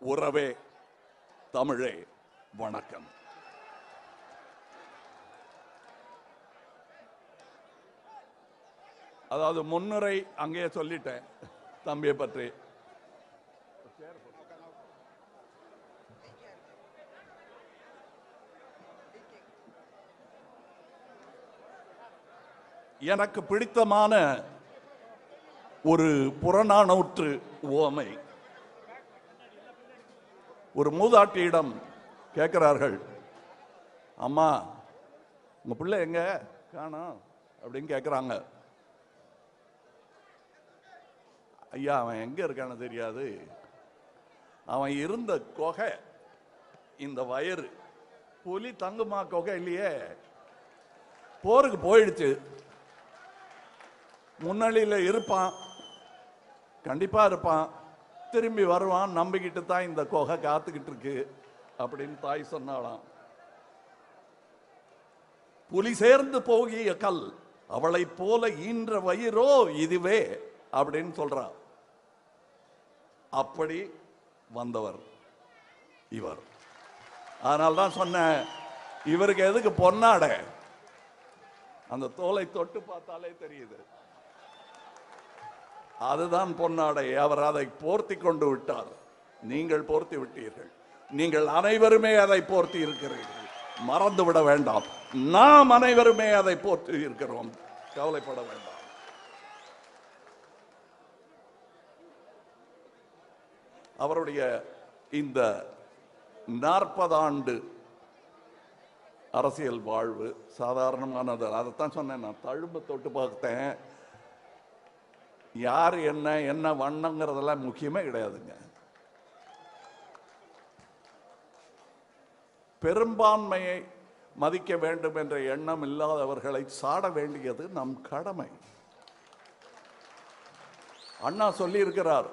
உறவே தமிழே வணக்கம். அதாவது முன்னுரை அங்கேயே சொல்லிட்டேன் தம்பியை பற்றி. எனக்கு பிடித்தமான ஒரு புறநானூற்று உவமை. ஒரு மூதாட்டியிடம் கேட்கிறார்கள், அம்மா உங்க பிள்ளை எங்க காணோம் அப்படின்னு கேட்கிறாங்க. ஐயா அவன் எங்க இருக்கான்னு தெரியாது, அவன் இருந்த கொகை இந்த வயறு, புலி தங்குமா கொகை இல்லையே, போருக்கு போயிடுச்சு, முன்னணியில இருப்பான், கண்டிப்பா இருப்பான், திரும்பி வருவான், நம்பிக்கிட்டு தான் இந்த கொகை காத்துக்கிட்டு இருக்கு அப்படின்னு தாய் சொன்னாலாம். புலி சேர்ந்து போகிய கல் அவளை போல ஈன்ற வயிறோ இதுவே அப்படின்னு சொல்றான். அப்படி வந்தவர் இவர். அதனால்தான் சொன்ன, இவருக்கு எதுக்கு பொன்னாட, அந்த தோலை தொட்டு பார்த்தாலே தெரியுது, அதுதான் பொன்னாடை. அவர் அதை போர்த்தி கொண்டு விட்டார், நீங்கள் போர்த்தி விட்டீர்கள், நீங்கள் அனைவருமே அதை போர்த்தி இருக்கிறீர்கள், மறந்து விட வேண்டாம். நாம் அனைவருமே அதை போர்த்தி இருக்கிறோம், கவலைப்பட வேண்டாம். அவருடைய இந்த 40 ஆண்டு அரசியல் வாழ்வு சாதாரணமானது. அதைத்தான் சொன்னேன், நான் தழும்பு தொட்டு பார்த்தேன். யார் என்ன என்ன வண்ணங்கிறதெல்லாம் முக்கியமே கிடையாதுங்க. பெரும்பான்மையை மதிக்க வேண்டும் என்ற எண்ணம் இல்லாதவர்களை சாட வேண்டியது நம் கடமை. அண்ணா சொல்லி இருக்கிறார்,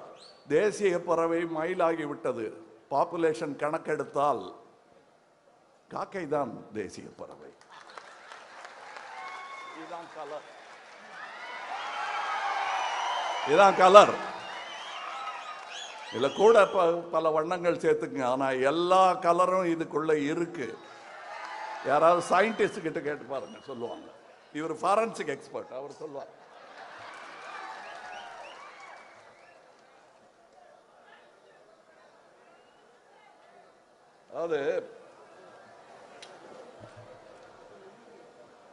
தேசிய பறவை மயிலாகிவிட்டது, பாப்புலேஷன் கணக்கெடுத்தால் காக்கை தான் தேசிய பறவை. இதுதான் கலர், இதுதான் கலர். இதுல கூட பல வண்ணங்கள் சேர்த்துக்குங்க, ஆனா எல்லா கலரும் இதுக்குள்ள இருக்கு. யாராவது சயின்டிஸ்ட் கிட்ட கேட்டு பாருங்க, சொல்லுவாங்க. இவர் ஃபாரன்சிக் எக்ஸ்பர்ட், அவர் சொல்லுவார். அதாவது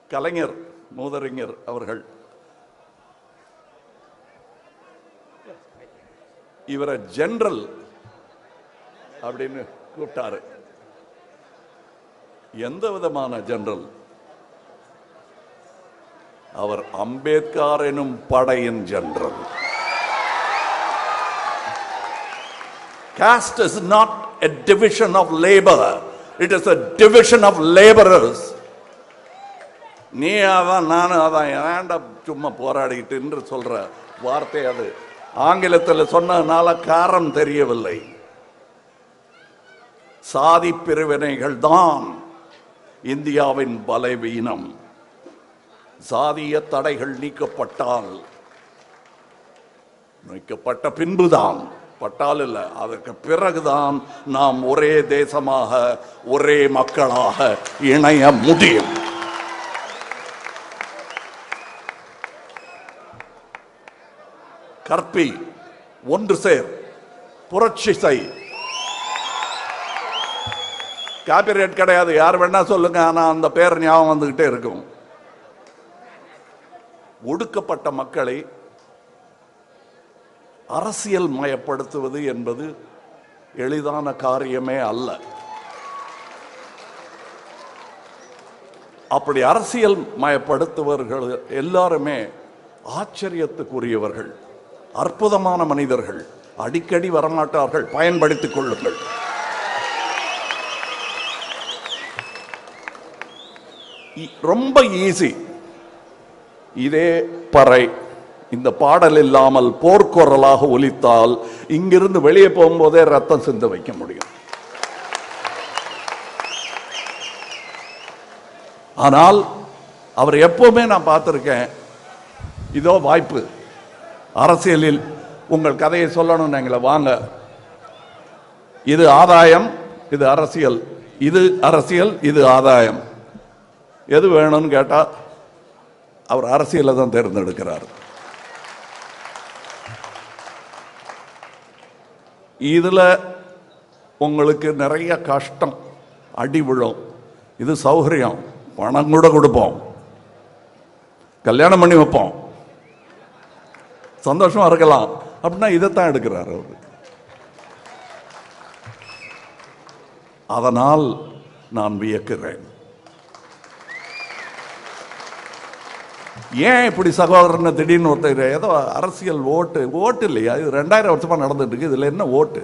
கலைஞர் மூதறிஞர் அவர்கள் இவரை ஜெனரல் அப்படின்னு கூப்பிட்டாரு. எந்த விதமான ஜெனரல்? அவர் அம்பேத்கர் எனும் படையின் general. Caste is not a division of labor, it is a division of laborers. நீ அதான் நானும் அதான், ஏன்டா சும்மா போராடிட்டு என்று சொல்ற வார்த்தை அது. ஆங்கிலத்தில் சொன்னதுனால காரணம் தெரியவில்லை. சாதி பிரிவினைகள் தான் இந்தியாவின் பலவீனம். சாதிய தடைகள் நீக்கப்பட்டால், நீக்கப்பட்ட பின்புதான், பட்டால் இல்ல, அதற்கு பிறகுதான் நாம் ஒரே தேசமாக ஒரே மக்களாக இணைய முடியும். கற்பி, ஒன்று சேர், புரட்சி செய். காப்பிரைட் கிடையாது, யார் வேணா சொல்லுங்க, ஆனா அந்த பேர் ஞாபகம் வந்துகிட்டே இருக்கும். ஒடுக்கப்பட்ட மக்களை அரசியல் மயப்படுத்துவது என்பது எளிதான காரியமே அல்ல. அப்படி அரசியல் மயப்படுத்துவர்கள் எல்லாருமே ஆச்சரியத்துக்குரியவர்கள், அற்புதமான மனிதர்கள். அடிக்கடி வரமாட்டார்கள், பயன்படுத்திக் கொள்ளுங்கள். ரொம்ப ஈஸி. இதே பறை இந்த பாடல் இல்லாமல் போர்க்குரலாக ஒலித்தால் இங்கிருந்து வெளியே போகும்போதே ரத்தம் சிந்த வைக்க முடியும். ஆனால் அவர் எப்பவுமே நான் பார்த்திருக்கேன், இதோ வாய்ப்பு, அரசியலில் உங்கள் கதையை சொல்லணும், எங்களை வாங்க, இது ஆதாயம், இது அரசியல். இது அரசியல், இது ஆதாயம். எது வேணும்னு கேட்டா அவர் அரசியலை தான் தேர்ந்தெடுக்கிறார். இதுல உங்களுக்கு நிறைய கஷ்டம், அடி விழும். இது சௌகரியம், பணம் கூட கொடுப்போம், கல்யாணம் பண்ணி வைப்போம், சந்தோஷமா இருக்கலாம் அப்படின்னா இதைத்தான் எடுக்கிறார் அவர். அதனால் நான் வியக்கிறேன். ஏன் இப்படி சகோதரன் திடீர்னு ஒருத்தர் ஏதோ அரசியல் ஓட்டு இல்லையா? இது 2000 வருஷமா நடந்துட்டு இருக்கு. இதுல என்ன ஓட்டு?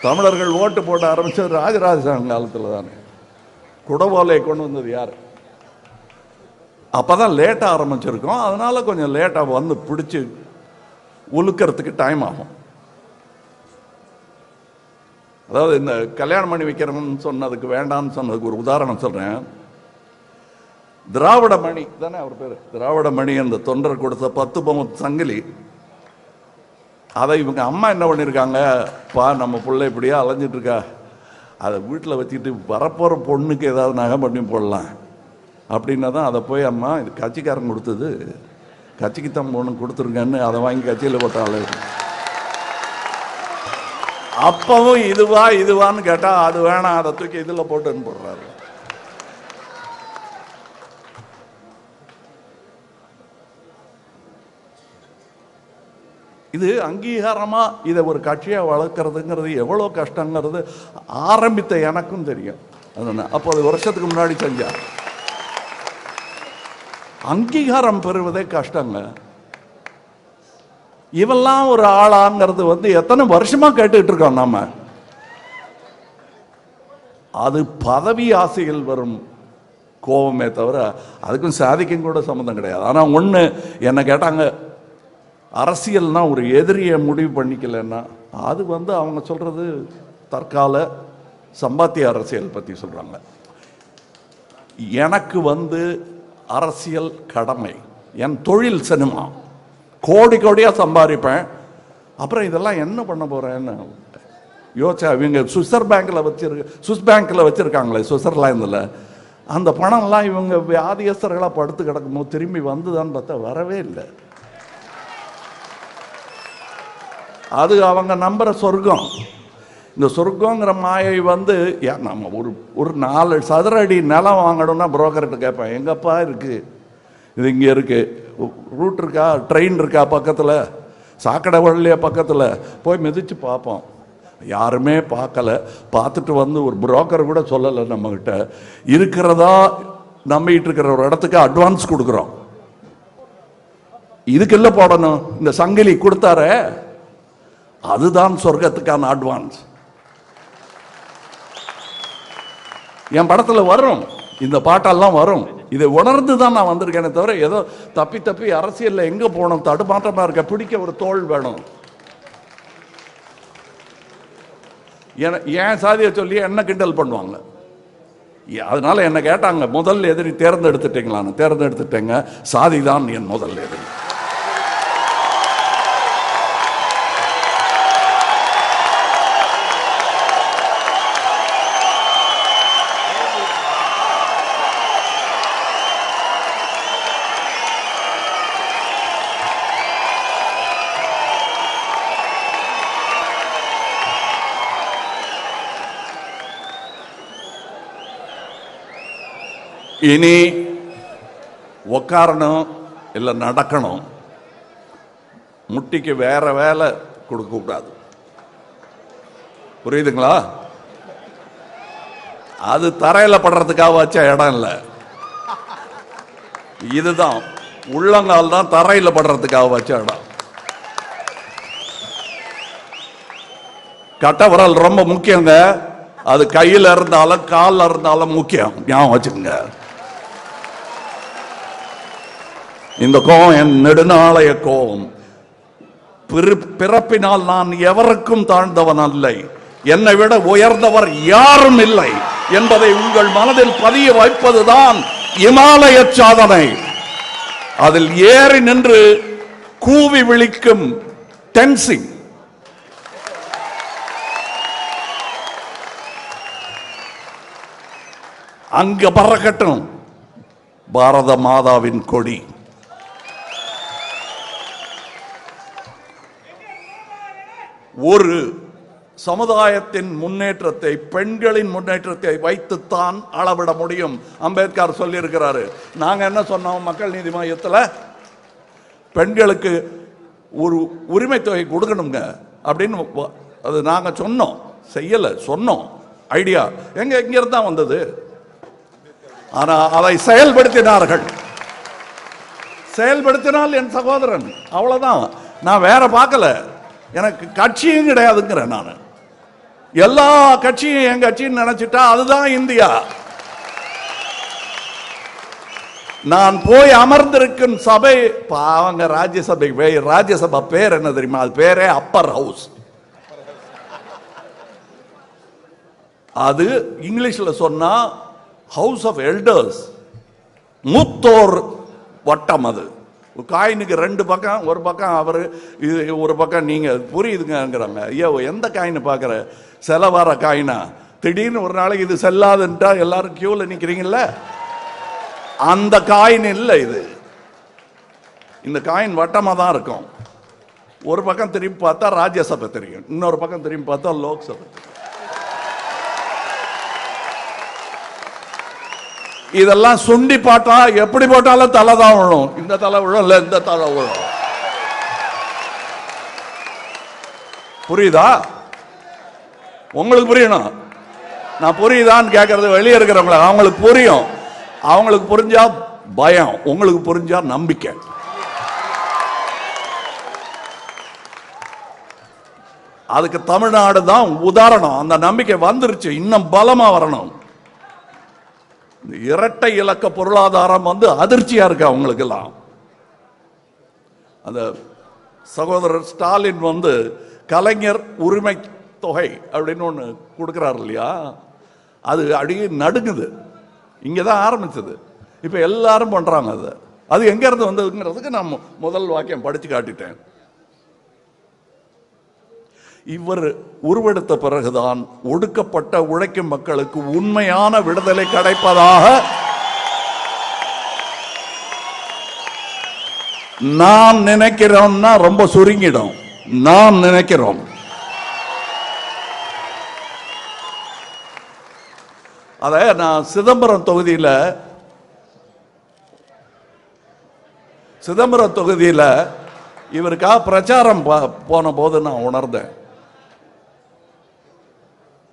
தமிழர்கள் ஓட்டு போட ஆரம்பிச்சது ராஜராஜ காலத்துல தானே. குடவோலை கொண்டு வந்தது யாரு? அப்பதான் லேட்டா ஆரம்பிச்சிருக்கோம். அதனால கொஞ்சம் லேட்டா வந்து பிடிச்சு உழுக்கிறதுக்கு டைம் ஆகும். அதாவது இந்த கல்யாணம் பண்ணி வைக்கிறோம்னு சொன்னதுக்கு, வேண்டாம்னு சொன்னதுக்கு ஒரு உதாரணம் சொல்றேன். திராவிட மணி தானே அவர் பேரு, திராவிட மணி, அந்த தொண்டர் கொடுத்த 10 பவுன் சங்கிலி. அதை இவங்க அம்மா என்ன பண்ணியிருக்காங்க, நம்ம பிள்ளை இப்படியா அலைஞ்சிட்டு இருக்கா, அதை வீட்டில் வச்சுக்கிட்டு வரப்போகிற பொண்ணுக்கு ஏதாவது நகை பண்ணி போடலாம் அப்படின்னா தான் அதை போய் அம்மா இது கட்சிக்காரன் கொடுத்தது, கட்சிக்கு தான் பொண்ணு கொடுத்துருங்கன்னு அதை வாங்கி கட்சியில் போட்டாள். அப்பவும் இதுவான்னு கேட்டா அது வேணாம், அதை தூக்கி இதுல போட்டுன்னு போடுறாரு. இது அங்கீகாரமா இதை ஒரு கட்சியா வளர்க்கறதுங்கிறது எவ்வளவு கஷ்டங்கிறது ஆரம்பித்த எனக்கும் தெரியும். அப்போ அது வருஷத்துக்கு முன்னாடி செஞ்சா. அங்கீகாரம் பெறுவதே கஷ்டங்க. இவெல்லாம் ஒரு ஆளாங்கிறது எத்தனை வருஷமா கேட்டுக்கிட்டு இருக்கோம் நாம. அது பதவி ஆசையில் வரும் கோபமே தவிர அதுக்கும் சாதிக்கும் கூட சம்மந்தம் கிடையாது. ஆனா ஒண்ணு என்ன கேட்டாங்க, அரசியல்னா ஒரு எதிரியை முடிவு பண்ணிக்கலன்னா அது அவங்க சொல்றது தற்கால சம்பாத்திய அரசியல் பத்தி சொல்றாங்க. எனக்கு அரசியல் கடமை, என் தொழில் சினிமா, கோடி கோடியா சம்பாதிப்பேன். அப்புறம் இதெல்லாம் என்ன பண்ண போறேன்னு யோசிச்சா, இவங்க சுவிஸ் பேங்க்ல வச்சிருக்காங்களே சுவிட்சர்லாந்துல, அந்த பணம்லாம் இவங்க வியாதியஸ்தர்களா படுத்து கிடக்கும்போது திரும்பி வந்துதான்னு பார்த்தா வரவே இல்லை. அது அவங்க நம்புற சொர்க்கம். இந்த சொர்க்கங்கிற மாயை நம்ம ஒரு 4 சதுர அடி நிலம் வாங்கணும்னா புரோக்கர்கிட்ட கேட்பேன், எங்கப்பா இருக்கு, இது இங்கே இருக்கு, ரூட் இருக்கா, ட்ரெயின் இருக்கா பக்கத்தில், சாக்கடை வழியா பக்கத்தில், போய் மிதிச்சு பார்ப்போம். யாருமே பார்க்கல. பார்த்துட்டு ஒரு புரோக்கர் கூட சொல்லலை நம்மகிட்ட. இருக்கிறதா நம்பிட்டு இருக்கிற ஒரு இடத்துக்கு அட்வான்ஸ் கொடுக்குறோம். இதுக்கெல்லாம் போடணும். இந்த சங்கிலி கொடுத்தார, அதுதான் சொர்க்கத்துக்கான அட்வான்ஸ். என் படத்துல வரும், இந்த பாட்டெல்லாம் வரும். இதை உணர்ந்து தான் நான் வந்திருக்கேனே தவிர ஏதோ தப்பி அரசியல்ல எங்க போகணும், தடுமாற்றமா இருக்க, பிடிக்க ஒரு தோல் வேணும். ஏன் சாதியை சொல்லி என்ன கிண்டல் பண்ணுவாங்க. அதனால என்ன கேட்டாங்க, முதல் எதிரி தேர்ந்தெடுத்துட்டீங்களான்னு. தேர்ந்தெடுத்துட்டேங்க, சாதி தான் என் முதல் எதிரி. இனி உக்காரணும் இல்லை நடக்கணும். முட்டிக்கு வேற வேலை கொடுக்க கூடாது. புரியுதுங்களா? அது தரையில படுறதுக்காக வச்ச இடம் இல்லை. இதுதான் உள்ளங்கால் தான் தரையில படுறதுக்காக வச்ச இடம். கட்ட விரல் ரொம்ப முக்கியங்க. அது கையில் இருந்தாலும் காலில் இருந்தாலும் முக்கியம், ஞாபகம் வச்சுக்கோங்க. இந்த கோபம் என் நெடுநாளைய கோபம். பிறப்பினால் நான் எவருக்கும் தாழ்ந்தவன் அல்ல, என்னை விட உயர்ந்தவர் யாரும் இல்லை என்பதை உங்கள் மனதில் பதிய வைப்பதுதான் இமாலய சாதனை. அதில் ஏறி நின்று கூவி விழிக்கும் டென்சிங் அங்க பறக்கட்டும் பாரத மாதாவின் கொடி. ஒரு சமுதாயத்தின் முன்னேற்றத்தை, பெண்களின் முன்னேற்றத்தை வைத்துத்தான் அளவிட முடியும். அம்பேத்கர் சொல்லி இருக்கிறாரு. நாங்க என்ன சொன்னோம்? மக்கள் நீதி மையத்தில் பெண்களுக்கு ஒரு உரிமை தொகை கொடுக்கணுங்க அப்படின்னு அது நாங்க சொன்னோம். செய்யல, சொன்னோம். ஐடியா எங்க இங்கிருந்து தான் வந்தது. ஆனா அதை செயல்படுத்தினார்கள். செயல்படுத்தினால் என் சகோதரன், அவ்வளவுதான். நான் வேற பார்க்கல. எனக்கு கட்சியும் கிடையாதுங்கிறேன். நான் எல்லா கட்சியும் என் கட்சின்னு நினைச்சிட்டா அதுதான் இந்தியா. நான் போய் அமர்ந்திருக்கும் சபை அவங்க ராஜ்யசபை. ராஜ்யசபா பேர் என்ன தெரியுமா? அது பேரே அப்பர் ஹவுஸ். அது இங்கிலீஷ்ல சொன்னா ஹவுஸ் ஆஃப் எல்டர்ஸ், மூத்தோர் வட்டம். அது காயினுக்கு ரெண்டு பக்கம், ஒரு பக்கம் அவரு, ஒரு பக்கம் நீங்க. புரியுதுங்கிறாங்க. ஐயோ, எந்த காயின் பாக்குற? செலவார காயினா? திடீர்னு ஒரு நாளைக்கு இது செல்லாதுன்ட்டா எல்லாரும் கியூல நிக்கிறீங்கல்ல, அந்த காயின் இல்ல இது. இந்த காயின் வட்டமா தான் இருக்கும். ஒரு பக்கம் திரும்பி பார்த்தா ராஜ்யசபை தெரியும், இன்னொரு பக்கம் திரும்பி பார்த்தா லோக்சபை. இதெல்லாம் சுண்டி பாட்டா எப்படி போட்டாலும் தலை தான் விழும். இந்த தலை விழும், இல்ல இந்த தலை விழும். புரியுதா? உங்களுக்கு புரியணும். நான் புரியுதான்னு கேட்கறது வெளியே இருக்கிறவங்கள. அவங்களுக்கு புரியும். அவங்களுக்கு புரிஞ்சா பயம், உங்களுக்கு புரிஞ்சா நம்பிக்கை. அதுக்கு தமிழ்நாடு தான் உதாரணம். அந்த நம்பிக்கை வந்துருச்சு, இன்னும் பலமா வரணும். இரட்டை இலக்க பொருளாதாரம் அதிர்ச்சியா இருக்கு அவங்களுக்கு எல்லாம். அந்த சகோதரர் ஸ்டாலின் கலைஞர் உரிமை தொகை அப்படின்னு ஒண்ணு கொடுக்கிறார் இல்லையா, அது அடியே நடுங்குது. இங்கதான் ஆரம்பிச்சது, இப்ப எல்லாரும் பண்றாங்க. அது எங்க இருந்து வந்ததுங்கிறதுக்கு நான் முதல் வாக்கியம் படிச்சு காட்டிட்டேன். இவர் உருவெடுத்த பிறகுதான் ஒடுக்கப்பட்ட உழைக்கும் மக்களுக்கு உண்மையான விடுதலை கிடைப்பதாக நாம் நினைக்கிறோம்னா ரொம்ப சுருங்கிடும். நாம் நினைக்கிறோம். அத நான் சிதம்பரம் தொகுதியில இவருக்காக பிரச்சாரம் போன போது நான் உணர்ந்தேன்.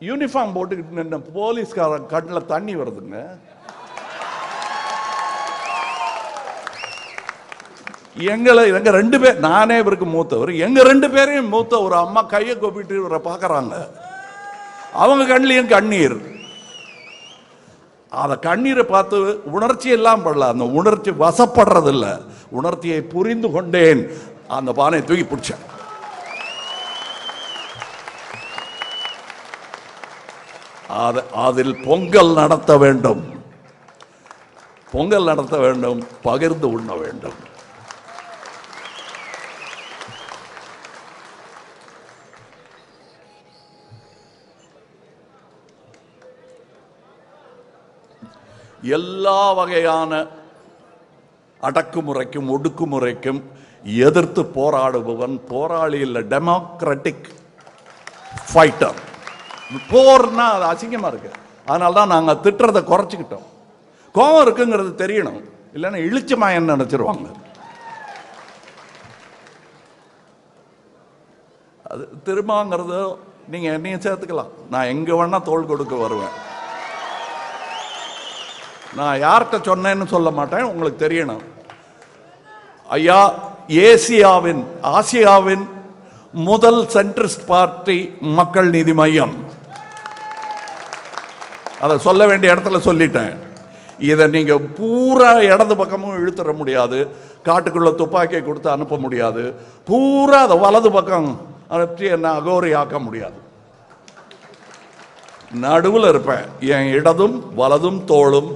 யூனிஃபார்ம் போட்டுக்கிட்டு நின்ன போலீஸ்கார கண்ணில் தண்ணி வருதுங்க. எங்க ரெண்டு பேர், நானே இவருக்கு மூத்தவர், எங்க ரெண்டு பேரையும் மூத்த ஒரு அம்மா கையை கொப்பிட்டு இவரை பார்க்கறாங்க. அவங்க கண்ணிலையும் கண்ணீர். அத கண்ணீரை பார்த்து உணர்ச்சி எல்லாம் படல, அந்த உணர்ச்சி வசப்படுறது இல்ல, உணர்ச்சியை புரிந்து கொண்டேன். அந்த பானை தூக்கி பிடிச்சேன். அதில் பொங்கல் நடத்த வேண்டும், பொங்கல் நடத்த வேண்டும், பகிர்ந்து உண்ண வேண்டும். எல்லா வகையான அடக்குமுறைக்கும் ஒடுக்குமுறைக்கும் எதிர்த்து போராடுபவன் போராளி இல்ல, டெமோக்ராட்டிக் ஃபைட்டர். போர்னா அது அசிங்கமா இருக்கு. அதனால்தான் நாங்க திட்டுறதை குறைச்சிக்கிட்டோம். கோபம் இருக்குங்கிறது தெரியணும், இல்லைன்னா இழிச்சமா என்ன நினைச்சிருவாங்க. அது திரும்பங்கிறது நீங்க என்னையும் சேர்த்துக்கலாம். நான் எங்க வேணா தோள் கொடுக்க வருவேன். நான் யார்கிட்ட சொன்னேன்னு சொல்ல மாட்டேன், உங்களுக்கு தெரியணும். ஐயா, ஆசியாவின் முதல் சென்ட்ரிஸ்ட் பார்ட்டி மக்கள் நீதி மையம். அதை சொல்ல வேண்டிய இடத்துல சொல்லிட்டேன். இதை நீங்க பூரா இடது பக்கமும் இழுத்துற முடியாது, காட்டுக்குள்ள துப்பாக்கியை கொடுத்து அனுப்ப முடியாது, பூரா அதை வலது பக்கம் அனுப்பி என்ன அகோரி ஆக்க முடியாது. நடுவில் இருப்பேன். என் இடதும் வலதும் தோளும்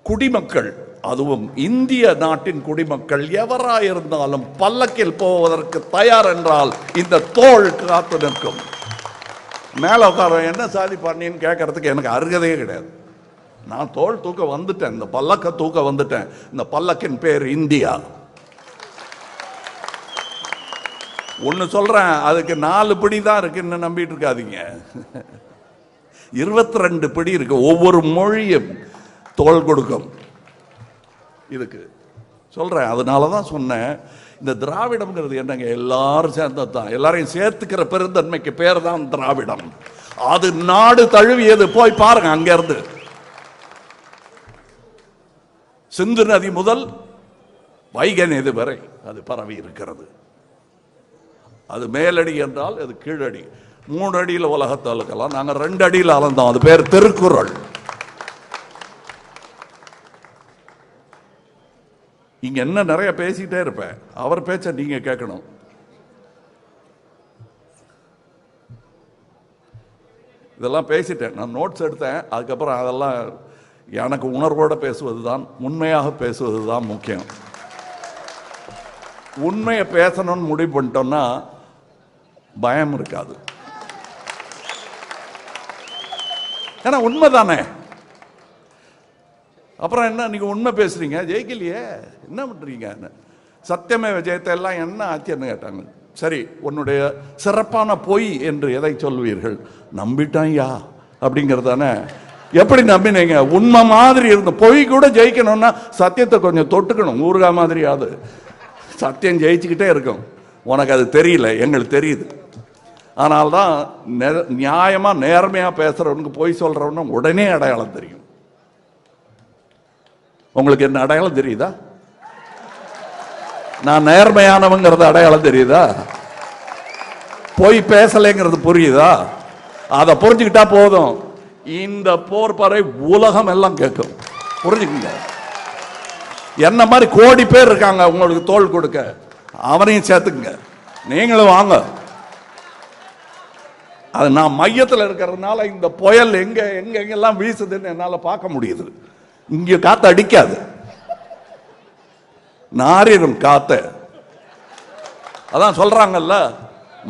குடிமக்கள், அதுவும் இந்திய நாட்டின் குடிமக்கள் எவராயிருந்தாலும் பல்லக்கில் போவதற்கு தயார் என்றால் இந்த தோள் காத்து நிற்கும். மேல உட்கார என்ன சாதி பண்ணின்னு கேட்கறதுக்கு எனக்கு அருகதையே கிடையாது. நான் தோள் தூக்க வந்துட்டேன், இந்த பல்லக்க தூக்க வந்துட்டேன். இந்த பல்லக்கின் பேர் இந்தியா. ஒன்னு சொல்றேன், அதுக்கு 4 பிடி தான் இருக்குன்னு நம்பிட்டு இருக்காதீங்க. 22 பிடி இருக்கு. ஒவ்வொரு மொழியும் தோள் கொடுக்கும் இதுக்கு சொல்றேன். அதனாலதான் சொன்னேன், இந்த திராவிடம்ங்கிறது என்னங்க, எல்லாரும் சேர்ந்ததுதான். எல்லாரையும் சேர்த்துக்கிற பெருந்தன்மைக்கு பேர் தான் திராவிடம். அது நாடு தழுவியது. போய் பாருங்க, அங்க இருந்து சிந்து நதி முதல் வைகை நதி வரை அது பரவி இருக்கிறது. அது மேலடி என்றால் அது கீழடி. 3 அடியில் உலகத்தை அளக்கலாம், நாங்க 2 அடியில் அளந்தோம். அது பேர் திருக்குறள். இங்க என்ன நிறைய பேசிட்டே இருப்பேன், அவர் பேச்ச நீங்க கேட்கணும். இதெல்லாம் பேசிட்டேன், நான் நோட்ஸ் எடுத்தேன். அதுக்கப்புறம் அதெல்லாம் எனக்கு உணர்வோட பேசுவதுதான், உண்மையாக பேசுவதுதான் முக்கியம். உண்மையை பேசணும்னு முடிவு பண்ணிட்டோம்னா பயம் இருக்காது. ஏன்னா உண்மைதானே. அப்புறம் என்ன, நீங்க உண்மை பேசுறீங்க, ஜெயிக்கலையே என்ன பண்றீங்க, சத்தியமே விஜயத்தை எல்லாம் என்ன ஆச்சுன்னு கேட்டாங்க. சரி, உன்னுடைய சிறப்பான பொய் என்று எதை சொல்வீர்கள்? நம்பிட்டாயா அப்படிங்கிறதானே. எப்படி நம்பினீங்க? உண்மை மாதிரி இருந்த பொய் கூட ஜெயிக்கணும்னா சத்தியத்தை கொஞ்சம் தொட்டுக்கணும். ஊருகா மாதிரியாவது சத்தியம் ஜெயிச்சுக்கிட்டே இருக்கும். உனக்கு அது தெரியல, எங்களுக்கு தெரியுது. ஆனால்தான் நியாயமா நேர்மையா பேசுறவனுக்கு பொய் சொல்றவனும் உடனே அடையாளம் தெரியும். உங்களுக்கு என்ன அடையாளம் தெரியுதா? நான் நேர்மையானவங்கிறது அடையாளம் தெரியுதா? பொய் பேசலைங்கிறது புரியுதா? அதை புரிஞ்சுக்கிட்டா போதும். இந்த போர் பறை உலகம் எல்லாம் கேட்கும். புரிஞ்சுக்குங்க. என்ன மாதிரி கோடி பேர் இருக்காங்க உங்களுக்கு தோள் கொடுக்க, அவனையும் சேர்த்துக்குங்க. நீங்களும் வாங்க. அது நான் மையத்தில் இருக்கிறதுனால இந்த புயல் எங்க எங்க எங்கெல்லாம் வீசுதுன்னு என்னால பார்க்க முடியுது. இங்க காத்து அடிக்காது, நாரிரும் காத்த. அதான் சொல்றாங்கல்ல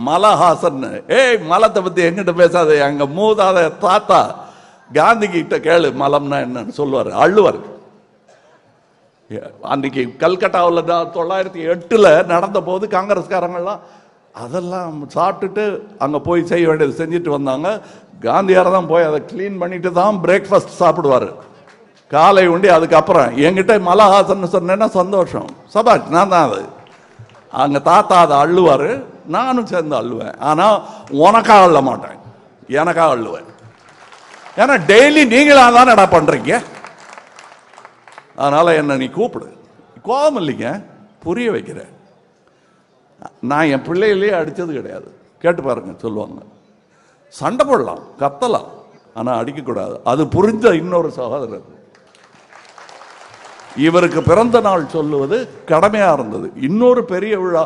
மலஹாசன், ஏய் மலத்தை பத்தி எங்கிட்ட பேசாத, எங்க மூதாத தாத்தா காந்தி கிட்ட கேளு மலம்னா என்னன்னு சொல்லுவார், அள்ளுவார். அன்னைக்கு கல்கட்டாவில் 1908 நடந்த போது காங்கிரஸ்காரங்கள்லாம் அதெல்லாம் சாப்பிட்டுட்டு அங்க போய் செய்ய வேண்டியது செஞ்சுட்டு வந்தாங்க. காந்தியார் தான் போய் அதை கிளீன் பண்ணிட்டு தான் பிரேக்ஃபாஸ்ட் சாப்பிடுவாரு, காலை உண்டி. அதுக்கப்புறம் என்கிட்ட மலஹாசன் சொன்னேன்னா சந்தோஷம், சபாஷ், நான் தான். அது அங்க தாத்தா அதை அள்ளுவாரு, நானும் சேர்ந்து அள்ளுவேன். ஆனா உனக்காக அள்ள மாட்டேன், எனக்காக அள்ளுவேன். ஏன்னா டெய்லி நீங்களா தானடா பண்றீங்க. அதனால என்ன நீ கூப்பிடு, கோபம் இல்லைங்க, புரிய வைக்கிறேன். நான் என் பிள்ளைகளே அடிச்சது கிடையாது, கேட்டு பாருங்க சொல்லுவாங்க. சண்டை போடலாம், கத்தலாம், ஆனா அடிக்கக்கூடாது. அது புரிஞ்ச இன்னொரு சகோதரர் இவருக்கு பிறந்த நாள் சொல்லுவது கடமையா இருந்தது. இன்னொரு பெரிய விழா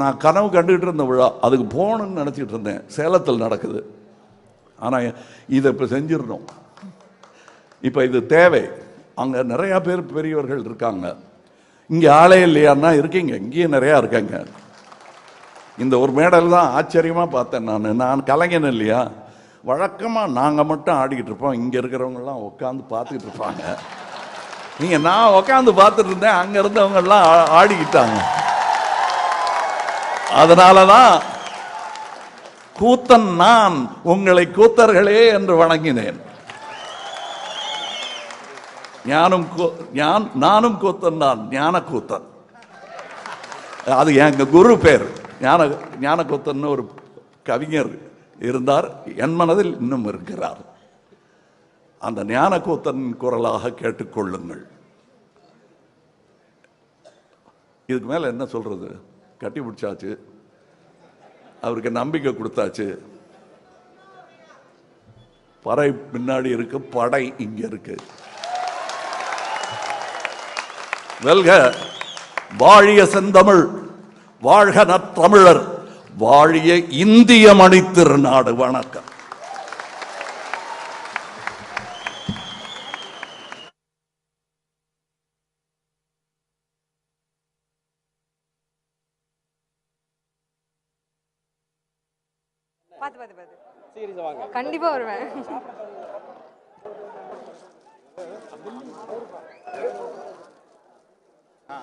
நான் கனவு கண்டுகிட்டு இருந்த விழா, அதுக்கு போகணும்னு நினைச்சிட்டு இருந்தேன். சேலத்தில் நடக்குது. ஆனா இதை இப்ப செஞ்சிடணும். இப்ப இது தேவை. அங்க நிறைய பேர் பெரியவர்கள் இருக்காங்க. இங்க ஆளே இல்லையான்னா இருக்கீங்க, இங்கேயும் நிறைய இருக்காங்க. இந்த ஒரு மேடல் தான் ஆச்சரியமா பார்த்தேன். நான் கலைஞன் இல்லையா, வழக்கமா நாங்க மட்டும் ஆடிக்கிட்டு இருப்போம், இங்க இருக்கிறவங்க எல்லாம் உட்காந்து பார்த்துக்கிட்டு இருப்பாங்க. நீங்க நான் உட்காந்து பார்த்துட்டு இருந்தேன், அங்க இருந்தவங்க எல்லாம் ஆடிக்கிட்டாங்க. அதனாலதான் கூத்தன் நான் உங்களை கூத்தர்களே என்று வணங்கினேன். நானும் கூத்தன் தான், ஞான கூத்தன். அது எங்க குரு பேர். ஞான கூத்தன் ஒரு கவிஞர் இருந்தார், என் மனதில் இன்னும் இருக்கிறார். அந்த ஞான கூத்தன் குரலாக கேட்டுக்கொள்ளுங்கள். இதுக்கு மேல என்ன சொல்றது? கட்டி பிடிச்சாச்சு, அவருக்கு நம்பிக்கை கொடுத்தாச்சு. பறை பின்னாடி இருக்கு, படை இங்க இருக்கு. வெல்க வாழிய செந்தமிழ், வாழ்க நற்றமிழர், வாழிய இந்திய மணித்திருநாடு. வணக்கம். கண்டிப்பா வருவேன். ஆ